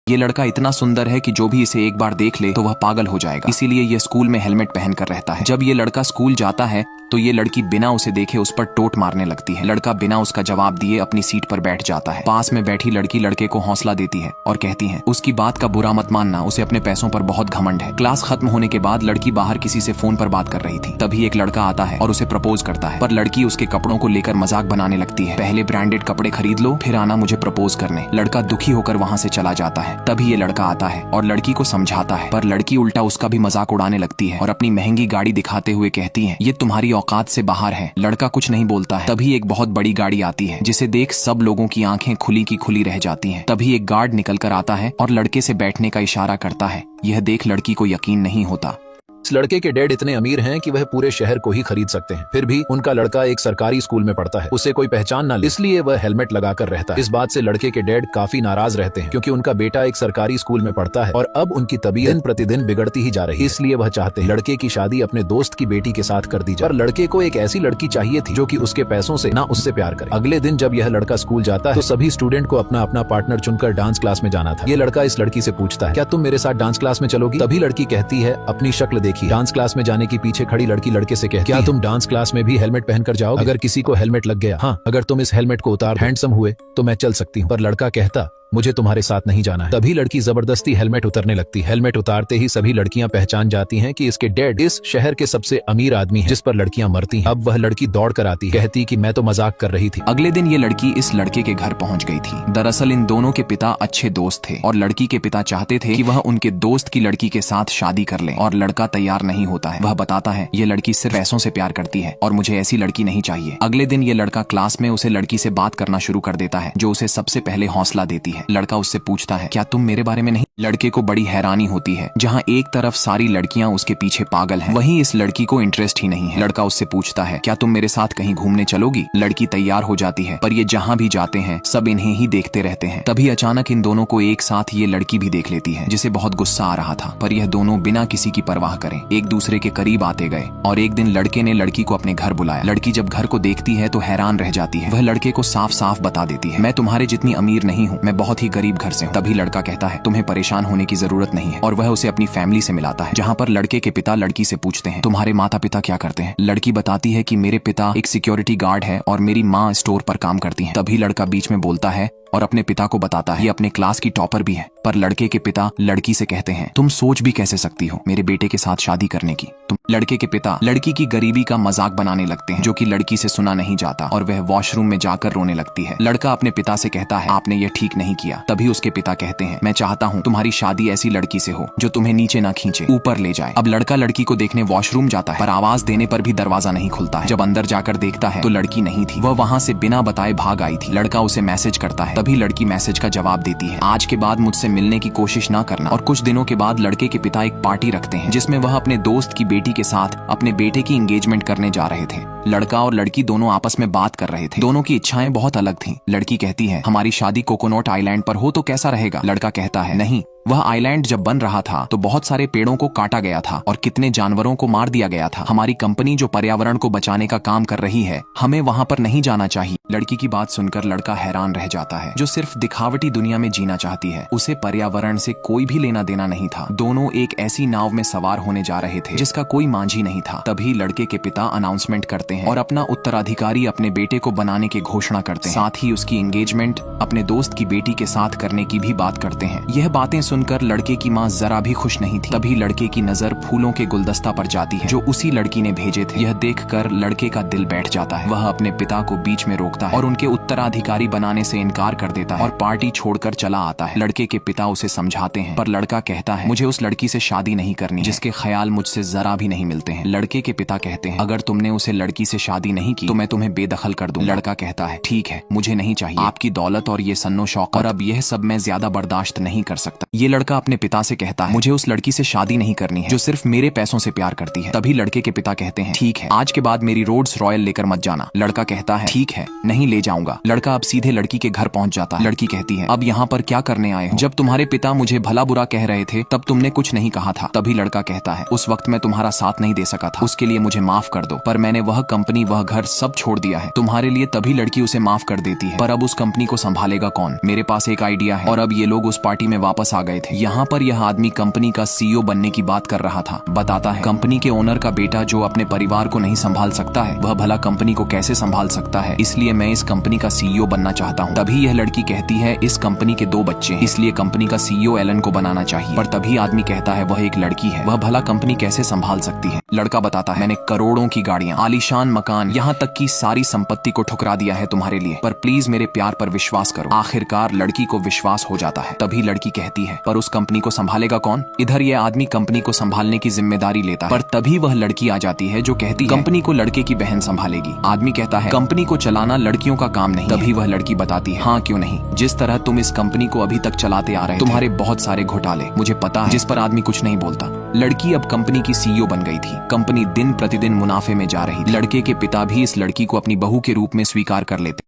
ये लड़का इतना सुंदर है कि जो भी इसे एक बार देख ले तो वह पागल हो जाएगा, इसीलिए ये स्कूल में हेलमेट पहनकर रहता है। जब ये लड़का स्कूल जाता है तो ये लड़की बिना उसे देखे उस पर टोट मारने लगती है। लड़का बिना उसका जवाब दिए अपनी सीट पर बैठ जाता है। पास में बैठी लड़की लड़के को हौसला देती है और कहती है उसकी बात का बुरा मत मानना, उसे अपने पैसों पर बहुत घमंड है। क्लास खत्म होने के बाद लड़की बाहर किसी से फोन पर बात कर रही थी, तभी एक लड़का आता है और उसे प्रपोज करता है, पर लड़की उसके कपड़ों को लेकर मजाक बनाने लगती है। पहले ब्रांडेड कपड़े खरीद लो फिर आना मुझे प्रपोज करने। लड़का दुखी होकर वहाँ से चला जाता है। तभी ये लड़का आता है और लड़की को समझाता है, पर लड़की उल्टा उसका भी मजाक उड़ाने लगती है और अपनी महंगी गाड़ी दिखाते हुए कहती है ये तुम्हारी औकात से बाहर है। लड़का कुछ नहीं बोलता है। तभी एक बहुत बड़ी गाड़ी आती है जिसे देख सब लोगों की आंखें खुली की खुली रह जाती हैं। तभी एक गार्ड निकल कर आता है और लड़के से बैठने का इशारा करता है। यह देख लड़की को यकीन नहीं होता। इस लड़के के डैड इतने अमीर हैं कि वह पूरे शहर को ही खरीद सकते हैं, फिर भी उनका लड़का एक सरकारी स्कूल में पढ़ता है, उसे कोई पहचान ना ले, इसलिए वह हेलमेट लगाकर रहता है। इस बात से लड़के के डैड काफी नाराज रहते हैं क्योंकि उनका बेटा एक सरकारी स्कूल में पढ़ता है और अब उनकी तबीयत दिन प्रतिदिन बिगड़ती ही जा रही है। इसलिए वह चाहते हैं लड़के की शादी अपने दोस्त की बेटी के साथ कर दी जाए। पर लड़के को एक ऐसी लड़की चाहिए थी जो कि उसके पैसों से ना उससे प्यार करे। अगले दिन जब यह लड़का स्कूल जाता है तो सभी स्टूडेंट को अपना अपना पार्टनर चुनकर डांस क्लास में जाना था। ये लड़का इस लड़की से पूछता है क्या तुम मेरे साथ डांस क्लास में चलोगी? तभी लड़की कहती है अपनी शक्ल देखी। डांस क्लास में जाने की पीछे खड़ी लड़की लड़के से कहती है क्या तुम डांस क्लास में भी हेलमेट पहनकर जाओगे? अगर किसी को हेलमेट लग गया, हाँ अगर तुम इस हेलमेट को उतार हैंडसम हुए तो मैं चल सकती हूँ। पर लड़का कहता मुझे तुम्हारे साथ नहीं जाना है। तभी लड़की जबरदस्ती हेलमेट उतरने लगती। हेलमेट उतारते ही सभी लड़कियां पहचान जाती हैं कि इसके डैड इस शहर के सबसे अमीर आदमी हैं, जिस पर लड़कियां मरती हैं। अब वह लड़की दौड़ कर आती, कहती कि मैं तो मजाक कर रही थी। अगले दिन ये लड़की इस लड़के के घर पहुंच गई थी। दरअसल इन दोनों के पिता अच्छे दोस्त थे और लड़की के पिता चाहते थे कि वह उनके दोस्त की लड़की के साथ शादी कर ले, और लड़का तैयार नहीं होता है। वह बताता है ये लड़की सिर्फ पैसों से प्यार करती है और मुझे ऐसी लड़की नहीं चाहिए। अगले दिन ये लड़का क्लास में उसे लड़की से बात करना शुरू कर देता है, जो उसे सबसे पहले हौसला देती है। लड़का उससे पूछता है क्या तुम मेरे बारे में नहीं? लड़के को बड़ी हैरानी होती है, जहाँ एक तरफ सारी लड़कियां उसके पीछे पागल हैं, वहीं इस लड़की को इंटरेस्ट ही नहीं है। लड़का उससे पूछता है क्या तुम मेरे साथ कहीं घूमने चलोगी? लड़की तैयार हो जाती है, पर ये जहाँ भी जाते हैं सब इन्हें ही देखते रहते हैं। तभी अचानक इन दोनों को एक साथ ये लड़की भी देख लेती है, जिसे बहुत गुस्सा आ रहा था, पर यह दोनों बिना किसी की परवाह करे एक दूसरे के करीब आते गए। और एक दिन लड़के ने लड़की को अपने घर बुलाया। लड़की जब घर को देखती है तो हैरान रह जाती है। वह लड़के को साफ साफ बता देती है मैं तुम्हारे जितनी अमीर नहीं हूँ, मैं बहुत ही गरीब घर से हूँ। तभी लड़का कहता है तुम्हें परेशान होने की जरूरत नहीं है, और वह उसे अपनी फैमिली से मिलाता है, जहाँ पर लड़के के पिता लड़की से पूछते हैं तुम्हारे माता पिता क्या करते हैं? लड़की बताती है कि मेरे पिता एक सिक्योरिटी गार्ड है और मेरी माँ स्टोर पर काम करती है। तभी लड़का बीच में बोलता है और अपने पिता को बताता है ये अपने क्लास की टॉपर भी है। पर लड़के के पिता लड़की से कहते हैं तुम सोच भी कैसे सकती हो मेरे बेटे के साथ शादी करने की? तुम लड़के के पिता लड़की की गरीबी का मजाक बनाने लगते हैं, जो कि लड़की से सुना नहीं जाता, और वह वॉशरूम में जाकर रोने लगती है। लड़का अपने पिता से कहता है आपने ये ठीक नहीं किया। तभी उसके पिता कहते हैं मैं चाहता हूँ तुम्हारी शादी ऐसी लड़की से हो जो तुम्हें नीचे ना खींचे, ऊपर ले जाए। अब लड़का लड़की को देखने वॉशरूम जाता है, पर आवाज देने पर भी दरवाजा नहीं खुलता है। जब अंदर जाकर देखता है तो लड़की नहीं थी, वह वहाँ से बिना बताए भाग आई थी। लड़का उसे मैसेज करता है, तभी लड़की मैसेज का जवाब देती है आज के बाद मुझसे मिलने की कोशिश ना करना। और कुछ दिनों के बाद लड़के के पिता एक पार्टी रखते हैं, जिसमें वह अपने दोस्त की बेटी के साथ अपने बेटे की एंगेजमेंट करने जा रहे थे। लड़का और लड़की दोनों आपस में बात कर रहे थे। दोनों की इच्छाएं बहुत अलग थीं। लड़की कहती है हमारी शादी कोकोनट आइलैंड पर हो तो कैसा रहेगा? लड़का कहता है नहीं, वह आइलैंड जब बन रहा था तो बहुत सारे पेड़ों को काटा गया था और कितने जानवरों को मार दिया गया था। हमारी कंपनी जो पर्यावरण को बचाने का काम कर रही है, हमें वहाँ पर नहीं जाना चाहिए। लड़की की बात सुनकर लड़का हैरान रह जाता है, जो सिर्फ दिखावटी दुनिया में जीना चाहती है, उसे पर्यावरण से कोई भी लेना देना नहीं था। दोनों एक ऐसी नाव में सवार होने जा रहे थे जिसका कोई मांझी नहीं था। तभी लड़के के पिता अनाउंसमेंट करते हैं और अपना उत्तराधिकारी अपने बेटे को बनाने की घोषणा करते हैं। साथ ही उसकी एंगेजमेंट अपने दोस्त की बेटी के साथ करने की भी बात करते हैं। यह बातें सुनकर लड़के की माँ जरा भी खुश नहीं थी। तभी लड़के की नजर फूलों के गुलदस्ता पर जाती है जो उसी लड़की ने भेजे थे। यह देखकर लड़के का दिल बैठ जाता है। वह अपने पिता को बीच में रोकता है और उनके उत्तराधिकारी बनाने से इनकार कर देता है और पार्टी छोड़कर चला आता है। लड़के के पिता उसे समझाते हैं, पर लड़का कहता है मुझे उस लड़की से शादी नहीं करनी, जिसके ख्याल मुझसे जरा भी नहीं मिलते हैं। लड़के के पिता कहते हैं अगर तुमने उसे लड़की से शादी नहीं की तो मैं तुम्हें बेदखल कर दूं। लड़का कहता है ठीक है, मुझे नहीं चाहिए आपकी दौलत और ये सन्नो शौक, और अब यह सब मैं ज्यादा बर्दाश्त नहीं कर सकता। ये ये लड़का अपने पिता से कहता है मुझे उस लड़की से शादी नहीं करनी है जो सिर्फ मेरे पैसों से प्यार करती है। तभी लड़के के पिता कहते हैं ठीक है, आज के बाद मेरी रोल्स रॉयल लेकर मत जाना। लड़का कहता है ठीक है, नहीं ले जाऊंगा। लड़का अब सीधे लड़की के घर पहुंच जाता है। लड़की कहती है अब यहाँ पर क्या करने आए हो? जब तुम्हारे पिता मुझे भला बुरा कह रहे थे तब तुमने कुछ नहीं कहा था। तभी लड़का कहता है उस वक्त मैं तुम्हारा साथ नहीं दे सका था, उसके लिए मुझे माफ कर दो, पर मैंने वह कंपनी वह घर सब छोड़ दिया है तुम्हारे लिए। तभी लड़की उसे माफ कर देती है, पर अब उस कंपनी को संभालेगा कौन? मेरे पास एक आइडिया है। और अब ये लोग उस पार्टी में वापस आ गए थे। यहाँ पर यह आदमी कंपनी का सीईओ बनने की बात कर रहा था। बताता है कंपनी के ओनर का बेटा जो अपने परिवार को नहीं संभाल सकता है वह भला कंपनी को कैसे संभाल सकता है, इसलिए मैं इस कंपनी का सीईओ बनना चाहता हूँ। तभी यह लड़की कहती है इस कंपनी के 2 बच्चे हैं, इसलिए कंपनी का सीईओ एलन को बनाना चाहिए। पर तभी आदमी कहता है वह एक लड़की है, वह भला कंपनी कैसे संभाल सकती है? लड़का बताता है मैंने करोड़ों की गाड़ियां, आलीशान मकान, यहाँ तक की सारी संपत्ति को ठुकरा दिया है तुम्हारे लिए, पर प्लीज मेरे प्यार पर विश्वास करो। आखिरकार लड़की को विश्वास हो जाता है। तभी लड़की कहती है पर उस कंपनी को संभालेगा कौन? इधर ये आदमी कंपनी को संभालने की जिम्मेदारी लेता है, पर तभी वह लड़की आ जाती है जो कहती है कंपनी को लड़के की बहन संभालेगी। आदमी कहता है कंपनी को चलाना लड़कियों का काम नहीं। तभी वह लड़की बताती है हाँ क्यों नहीं, जिस तरह तुम इस कंपनी को अभी तक चलाते आ रहे थे, तुम्हारे बहुत सारे घोटाले मुझे पता है। जिस पर आदमी कुछ नहीं बोलता। लड़की अब कंपनी की सीईओ बन गई थी। कंपनी दिन प्रतिदिन मुनाफे में जा रही। लड़के के पिता भी इस लड़की को अपनी बहू के रूप में स्वीकार कर लेते।